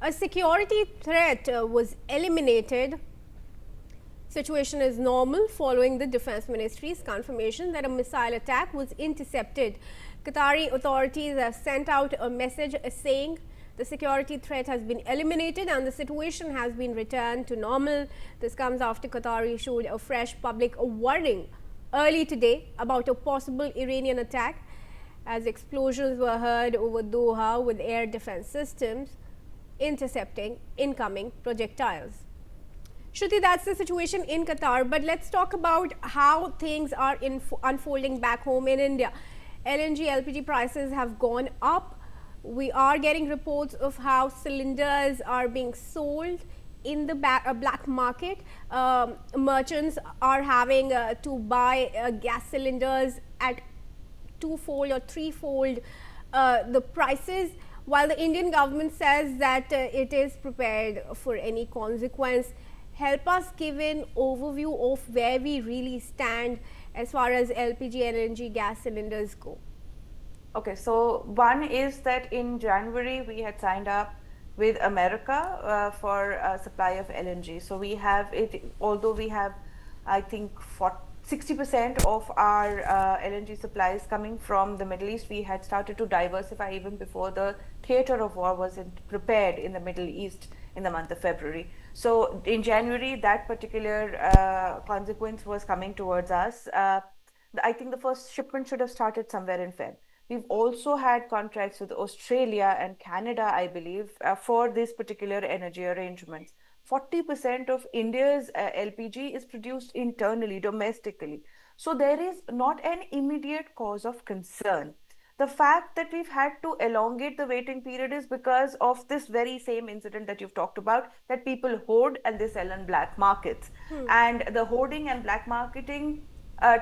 A security threat was eliminated. Situation is normal following the Defense Ministry's confirmation that a missile attack was intercepted. Qatari authorities have sent out a message saying the security threat has been eliminated and the situation has been returned to normal. This comes after Qatar issued a fresh public warning early today about a possible Iranian attack as explosions were heard over Doha with air defense systems intercepting incoming projectiles. Shruti, that's the situation in Qatar, but let's talk about how things are unfolding back home in India. LNG, LPG prices have gone up. We are getting reports of how cylinders are being sold in the black market. Merchants are having to buy gas cylinders at twofold or threefold the prices, while the Indian government says that it is prepared for any consequence. Help us give an overview of where we really stand as far as LPG, LNG gas cylinders go. Okay, so one is that in January we had signed up with America for supply of LNG. So we have it, although we have, I think, 60% of our LNG supplies coming from the Middle East. We had started to diversify even before the theater of war was prepared in the Middle East in the month of February. So in January, that particular consequence was coming towards us. I think the first shipment should have started somewhere in Feb. We've also had contracts with Australia and Canada, I believe, for this particular energy arrangements. 40% of India's LPG is produced internally, domestically. So there is not an immediate cause of concern. The fact that we've had to elongate the waiting period is because of this very same incident that you've talked about, that people hoard and they sell in black markets. And the hoarding and black marketing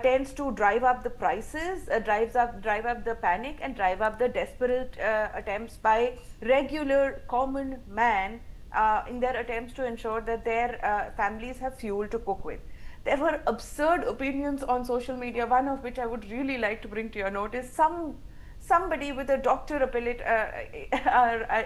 tends to drive up the prices, drive up the panic and drive up the desperate attempts by regular common man in their attempts to ensure that their families have fuel to cook with. There were absurd opinions on social media, one of which I would really like to bring to your notice. Somebody with a doctor appellate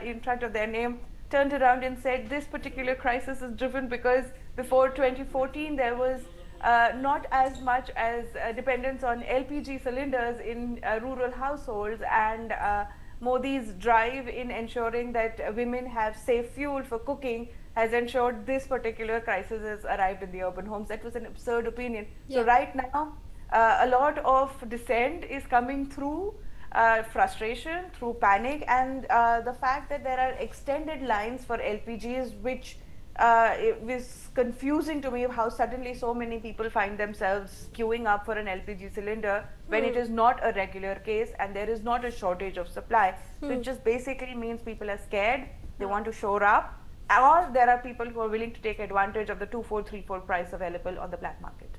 in front of their name turned around and said this particular crisis is driven because before 2014 there was not as much as dependence on LPG cylinders in rural households, and Modi's drive in ensuring that women have safe fuel for cooking has ensured this particular crisis has arrived in the urban homes. That was an absurd opinion. Yeah. So right now, a lot of dissent is coming through frustration, through panic, and the fact that there are extended lines for LPGs, which it was confusing to me how suddenly so many people find themselves queuing up for an LPG cylinder when it is not a regular case and there is not a shortage of supply. So it just basically means people are scared, they want to shore up, or there are people who are willing to take advantage of the 2-4, 3-4 price available on the black market.